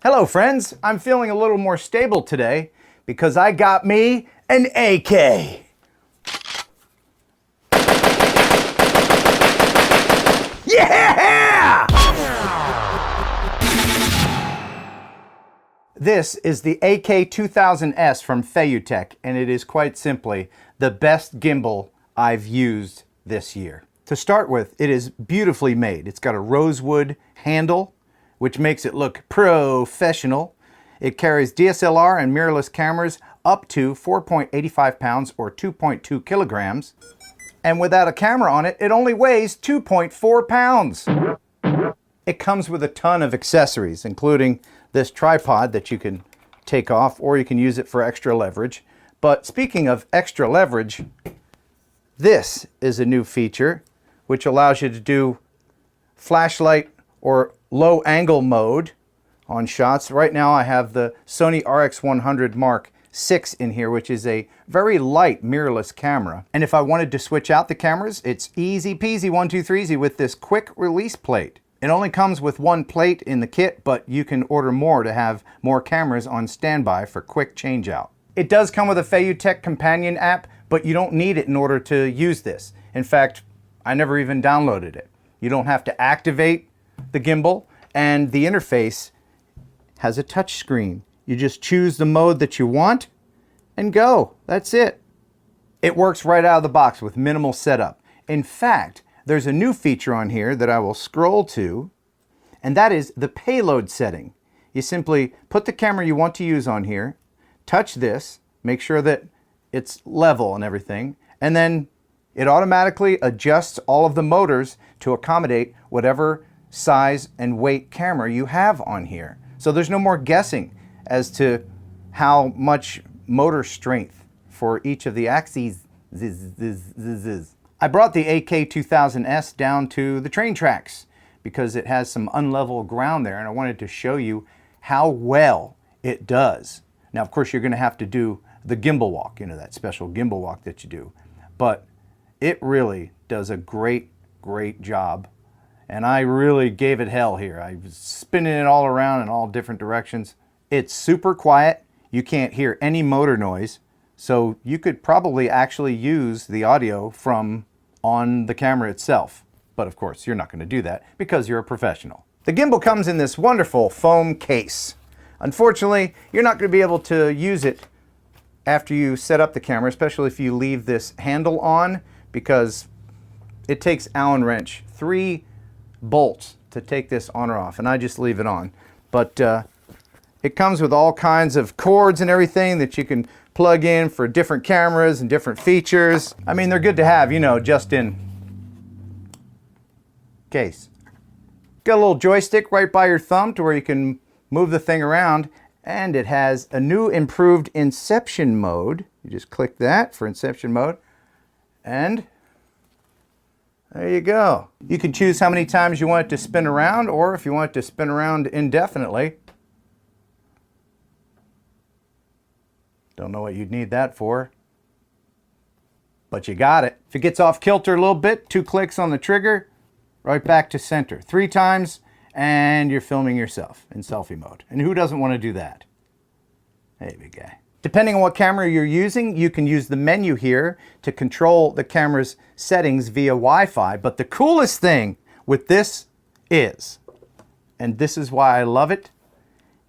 Hello friends, I'm feeling a little more stable today because I got me an AK. Yeah! This is the AK-2000S from Feiyutech, and it is quite simply the best gimbal I've used this year. To start with, it is beautifully made. It's got a rosewood handle, which makes it look professional. It carries DSLR and mirrorless cameras up to 4.85 pounds or 2.2 kilograms. And without a camera on it, it only weighs 2.4 pounds. It comes with a ton of accessories, including this tripod that you can take off, or you can use it for extra leverage. But speaking of extra leverage, this is a new feature which allows you to do flashlight or low angle mode on shots. Right now I have the Sony RX100 Mark VI in here, which is a very light mirrorless camera. And if I wanted to switch out the cameras, it's easy peasy 1, 2, 3 easy with this quick release plate. It only comes with one plate in the kit, but you can order more to have more cameras on standby for quick change out. It does come with a Feiyutech Companion App, but you don't need it in order to use this. In fact, I never even downloaded it. You don't have to activate the gimbal, and the interface has a touch screen. You just choose the mode that you want and go. That's it. It works right out of the box with minimal setup. In fact, there's a new feature on here that I will scroll to, and that is the Payload Setting. You simply put the camera you want to use on here, touch this, make sure that it's level and everything, and then it automatically adjusts all of the motors to accommodate whatever size and weight camera you have on here. So there's no more guessing as to how much motor strength for each of the axes. I brought the AK-2000S down to the train tracks because it has some unlevel ground there, and I wanted to show you how well it does. Now, of course, you're going to have to do the gimbal walk, that special gimbal walk that you do, but it really does a great job. And I really gave it hell here. I was spinning it all around in all different directions. It's super quiet. You can't hear any motor noise. So you could probably actually use the audio from on the camera itself. But of course, you're not going to do that because you're a professional. The gimbal comes in this wonderful foam case. Unfortunately, you're not going to be able to use it after you set up the camera, especially if you leave this handle on, because it takes Allen wrench, 3 bolts to take this on or off, and I just leave it on. But it comes with all kinds of cords and everything that you can plug in for different cameras and different features. I mean, they're good to have, just in case. Got a little joystick right by your thumb to where you can move the thing around, and it has a new improved Inception Mode. You just click that for Inception Mode, and there you go. You can choose how many times you want it to spin around, or if you want it to spin around indefinitely. Don't know what you'd need that for, but you got it. If it gets off kilter a little bit, 2 clicks on the trigger, right back to center. 3 times, and you're filming yourself in selfie mode. And who doesn't want to do that? Hey, big guy. Depending on what camera you're using, you can use the menu here to control the camera's settings via Wi-Fi. But the coolest thing with this is, and this is why I love it,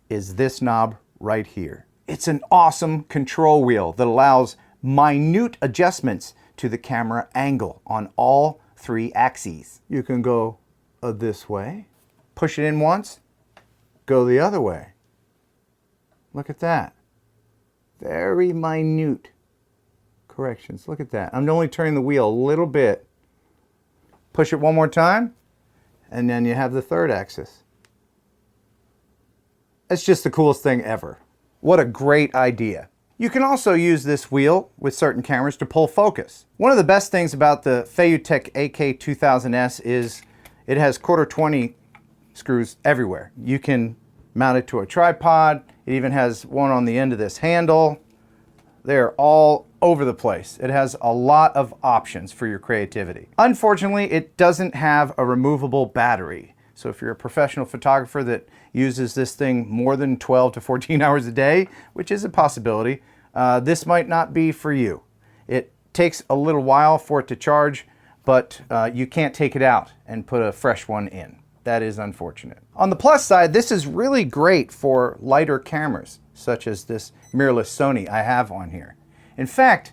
is this knob right here. It's an awesome control wheel that allows minute adjustments to the camera angle on all 3 axes. You can go this way, push it in once, go the other way. Look at that. Very minute corrections. Look at that. I'm only turning the wheel a little bit. Push it one more time, and then you have the 3rd axis. It's just the coolest thing ever. What a great idea. You can also use this wheel with certain cameras to pull focus. One of the best things about the Feiyutech AK-2000S is it has 1/4-20 screws everywhere. You can mount it to a tripod. It even has one on the end of this handle. They're all over the place. It has a lot of options for your creativity. Unfortunately, it doesn't have a removable battery. So if you're a professional photographer that uses this thing more than 12 to 14 hours a day, which is a possibility, this might not be for you. It takes a little while for it to charge, but you can't take it out and put a fresh one in. That is unfortunate. On the plus side, this is really great for lighter cameras, such as this mirrorless Sony I have on here. In fact,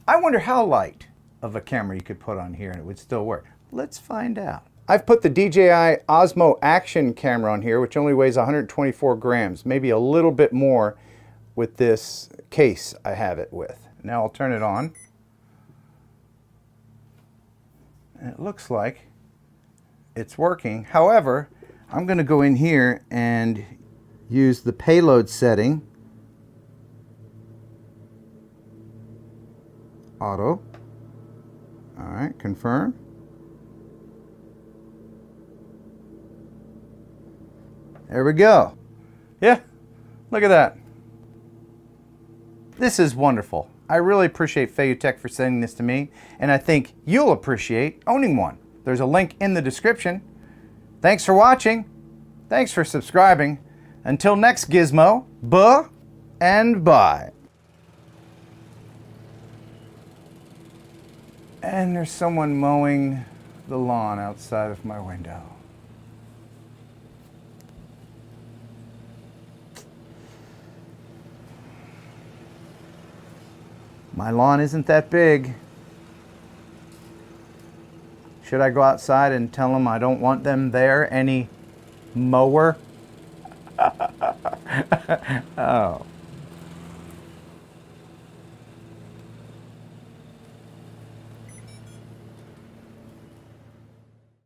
I wonder how light of a camera you could put on here and it would still work. Let's find out. I've put the DJI Osmo Action camera on here, which only weighs 124 grams, maybe a little bit more with this case I have it with. Now I'll turn it on. And it looks like it's working. However, I'm going to go in here and use the payload setting. Auto. All right, confirm. There we go. Yeah, look at that. This is wonderful. I really appreciate Feiyutech for sending this to me, and I think you'll appreciate owning one. There's a link in the description. Thanks for watching. Thanks for subscribing. Until next gizmo, buh and bye. And there's someone mowing the lawn outside of my window. My lawn isn't that big. Should I go outside and tell them I don't want them there any mower? Oh.